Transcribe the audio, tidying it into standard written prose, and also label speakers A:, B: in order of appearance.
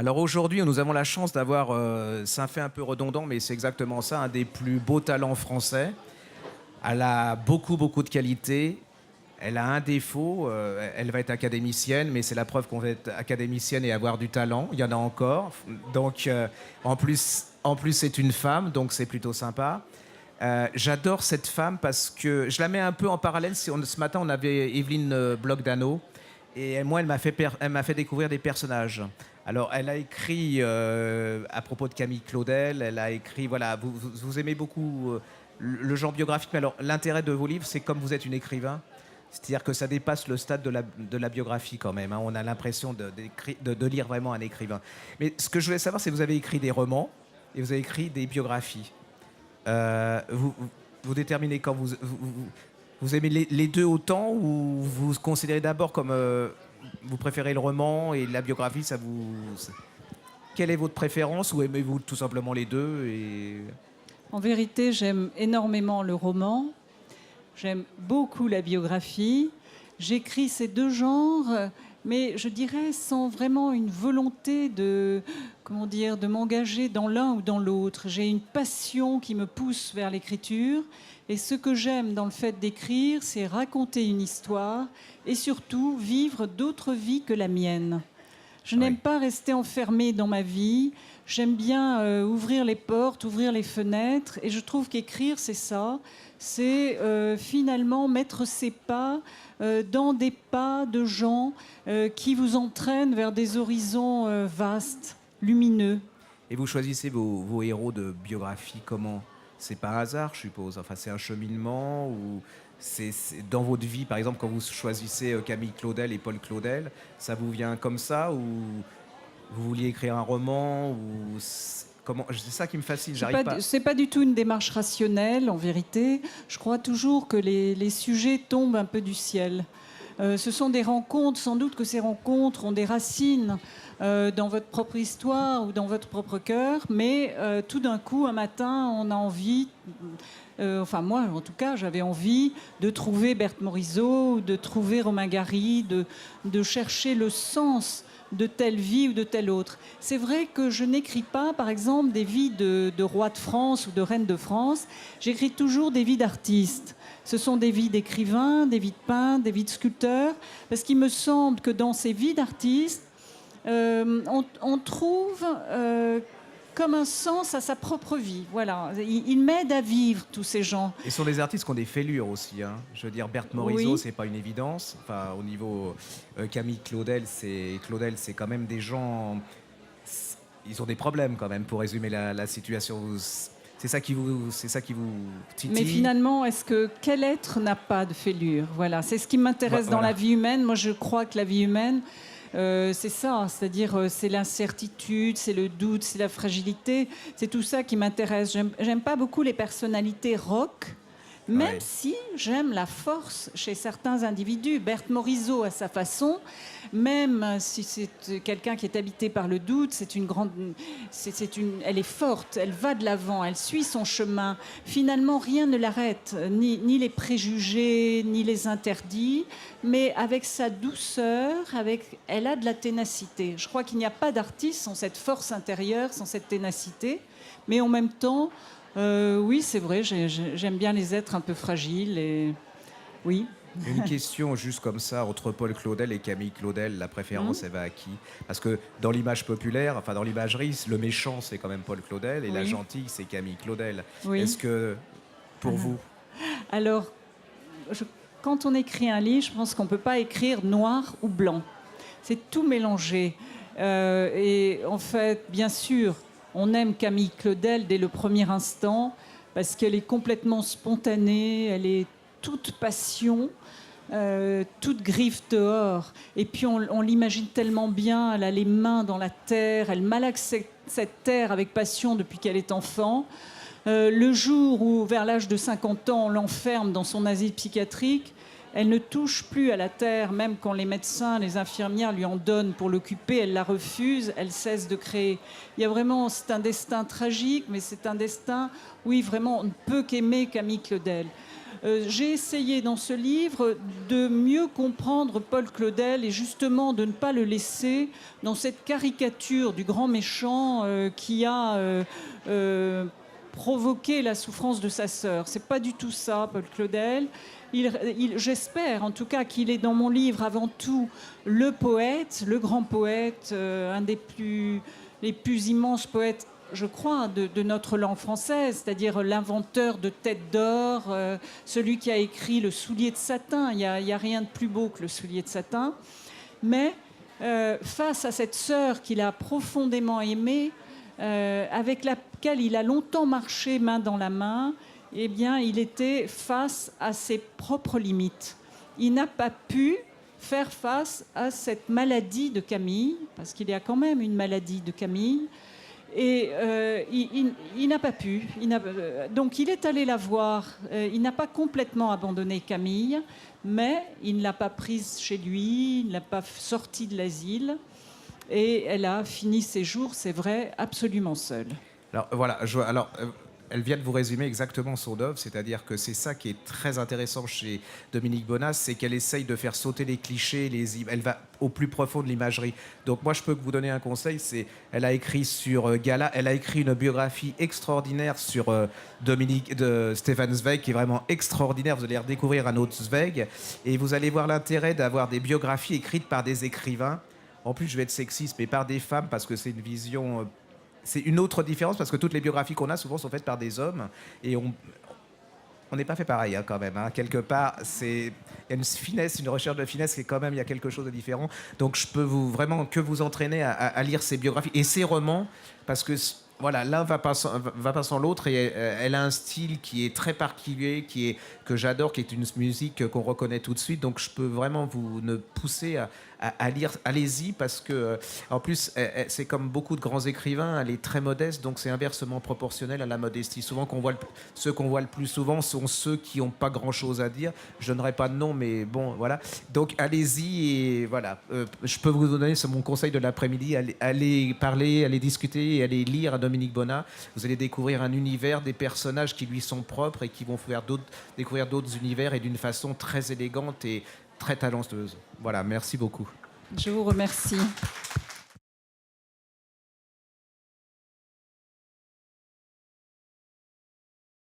A: Alors aujourd'hui, nous avons la chance d'avoir, ça fait un peu redondant, mais c'est exactement ça, un des plus beaux talents français. Elle a beaucoup, beaucoup de qualités. Elle a un défaut, elle va être académicienne, mais c'est la preuve qu'on va être académicienne et avoir du talent. Il y en a encore. Donc, en plus, c'est une femme, donc c'est plutôt sympa. J'adore cette femme parce que je la mets un peu en parallèle. Ce matin, on avait Evelyne Bloch-Dano. Et moi, elle m'a fait découvrir des personnages. Alors, elle a écrit à propos de Camille Claudel. Elle a écrit, voilà, vous aimez beaucoup le genre biographique. Mais alors, l'intérêt de vos livres, c'est comme vous êtes une écrivain. C'est-à-dire que ça dépasse le stade de la biographie quand même, hein. On a l'impression de lire vraiment un écrivain. Mais ce que je voulais savoir, c'est que vous avez écrit des romans et vous avez écrit des biographies. Vous déterminez quand vous aimez les deux autant ou vous considérez d'abord comme vous préférez le roman et la biographie, quelle est votre préférence ou aimez-vous tout simplement les deux
B: En vérité, j'aime énormément le roman. J'aime beaucoup la biographie. J'écris ces deux genres, mais je dirais sans vraiment une volonté de m'engager dans l'un ou dans l'autre. J'ai une passion qui me pousse vers l'écriture. Et ce que j'aime dans le fait d'écrire, c'est raconter une histoire et surtout vivre d'autres vies que la mienne. Je n'aime pas rester enfermée dans ma vie. J'aime bien ouvrir les portes, ouvrir les fenêtres. Et je trouve qu'écrire, c'est ça. C'est finalement mettre ses pas dans des pas de gens qui vous entraînent vers des horizons vastes, lumineux.
A: Et vous choisissez vos héros de biographie comment? C'est par hasard, je suppose. Enfin, c'est un cheminement ou c'est dans votre vie, par exemple, quand vous choisissez Camille Claudel et Paul Claudel, ça vous vient comme ça ou vous vouliez écrire un roman ou comment? C'est ça qui me fascine. J'arrive pas.
B: C'est pas du tout une démarche rationnelle, en vérité. Je crois toujours que les sujets tombent un peu du ciel. Ce sont des rencontres, sans doute que ces rencontres ont des racines dans votre propre histoire ou dans votre propre cœur, mais tout d'un coup, un matin, on a envie, enfin moi en tout cas, j'avais envie de trouver Berthe Morisot, de trouver Romain Gary, de chercher le sens de telle vie ou de telle autre. C'est vrai que je n'écris pas, par exemple, des vies de rois de France ou de reines de France. J'écris toujours des vies d'artistes. Ce sont des vies d'écrivains, des vies de peintres, des vies de sculpteurs, parce qu'il me semble que dans ces vies d'artistes, on trouve comme un sens à sa propre vie. Voilà, ils m'aident à vivre, tous ces gens.
A: Et ce sont des artistes qui ont des fêlures aussi, hein. Je veux dire, Berthe Morisot,
B: Oui.
A: c'est pas une évidence. Enfin, au niveau Camille Claudel, c'est quand même des gens. Ils ont des problèmes quand même, pour résumer la situation. C'est ça qui vous titille.
B: Mais finalement, quel être n'a pas de fêlure? Voilà, c'est ce qui m'intéresse dans la vie humaine. Moi, je crois que la vie humaine, c'est ça, c'est-à-dire c'est l'incertitude, c'est le doute, c'est la fragilité. C'est tout ça qui m'intéresse. J'aime pas beaucoup les personnalités rock, même si j'aime la force chez certains individus. Berthe Morisot, à sa façon, même si c'est quelqu'un qui est habité par le doute, elle est forte, elle va de l'avant, elle suit son chemin. Finalement, rien ne l'arrête, ni les préjugés, ni les interdits, mais avec sa douceur, elle a de la ténacité. Je crois qu'il n'y a pas d'artiste sans cette force intérieure, sans cette ténacité, mais en même temps, oui, c'est vrai, j'aime bien les êtres un peu fragiles. Et oui.
A: Une question juste comme ça, entre Paul Claudel et Camille Claudel, la préférence, elle va à qui? Parce que dans l'image populaire, enfin dans l'imagerie, le méchant, c'est quand même Paul Claudel et la gentille, c'est Camille Claudel.
B: Oui.
A: Est-ce que, pour vous...
B: Alors, quand on écrit un livre, je pense qu'on ne peut pas écrire noir ou blanc. C'est tout mélangé. Et en fait, bien sûr, on aime Camille Claudel dès le premier instant parce qu'elle est complètement spontanée, elle est toute passion, toute griffe dehors. Et puis on l'imagine tellement bien, elle a les mains dans la terre, elle malaxe cette terre avec passion depuis qu'elle est enfant. Le jour où, vers l'âge de 50 ans, on l'enferme dans son asile psychiatrique, elle ne touche plus à la terre, même quand les médecins, les infirmières lui en donnent pour l'occuper, elle la refuse, elle cesse de créer. Il y a vraiment, c'est un destin tragique, mais c'est un destin, oui, vraiment, on ne peut qu'aimer Camille Claudel. J'ai essayé dans ce livre de mieux comprendre Paul Claudel et justement de ne pas le laisser dans cette caricature du grand méchant qui a provoqué la souffrance de sa sœur. C'est pas du tout ça, Paul Claudel. J'espère en tout cas qu'il est dans mon livre avant tout le poète, le grand poète, un des les plus immenses poètes, je crois, de notre langue française, c'est-à-dire l'inventeur de Tête d'or, celui qui a écrit Le soulier de satin. Il n'y a rien de plus beau que Le soulier de satin. Mais face à cette sœur qu'il a profondément aimée, avec laquelle il a longtemps marché main dans la main, eh bien, il était face à ses propres limites. Il n'a pas pu faire face à cette maladie de Camille, parce qu'il y a quand même une maladie de Camille, et il n'a pas pu. Donc il est allé la voir. Il n'a pas complètement abandonné Camille, mais il ne l'a pas prise chez lui, il ne l'a pas sortie de l'asile. Et elle a fini ses jours, c'est vrai, absolument seule.
A: Alors voilà, elle vient de vous résumer exactement son œuvre, c'est-à-dire que c'est ça qui est très intéressant chez Dominique Bonnat, c'est qu'elle essaye de faire sauter les clichés, elle va au plus profond de l'imagerie. Donc moi je peux vous donner un conseil, elle a écrit sur Gala, elle a écrit une biographie extraordinaire sur de Stefan Zweig qui est vraiment extraordinaire, vous allez redécouvrir un autre Zweig et vous allez voir l'intérêt d'avoir des biographies écrites par des écrivains. En plus je vais être sexiste, mais par des femmes parce que c'est une vision... C'est une autre différence parce que toutes les biographies qu'on a souvent sont faites par des hommes et on n'est pas fait pareil quand même. Quelque part, il y a une finesse, une recherche de finesse qui est quand même, il y a quelque chose de différent. Donc je peux vraiment que vous entraîner à lire ces biographies et ces romans parce que voilà, l'un va pas sans l'autre et elle a un style qui est très particulier, que j'adore, qui est une musique qu'on reconnaît tout de suite. Donc je peux vraiment vous pousser à lire. Allez-y parce que en plus c'est comme beaucoup de grands écrivains, elle est très modeste, donc c'est inversement proportionnel à la modestie. Souvent ceux qu'on voit le plus souvent sont ceux qui n'ont pas grand-chose à dire. Je donnerai pas de nom, mais bon voilà. Donc allez-y et voilà. Je peux vous donner, c'est mon conseil de l'après-midi. Allez parler, allez discuter, et allez lire à Dominique Bonnat. Vous allez découvrir un univers, des personnages qui lui sont propres et qui vont faire découvrir d'autres univers et d'une façon très élégante et très talentueuse. Voilà, merci beaucoup.
B: Je vous remercie.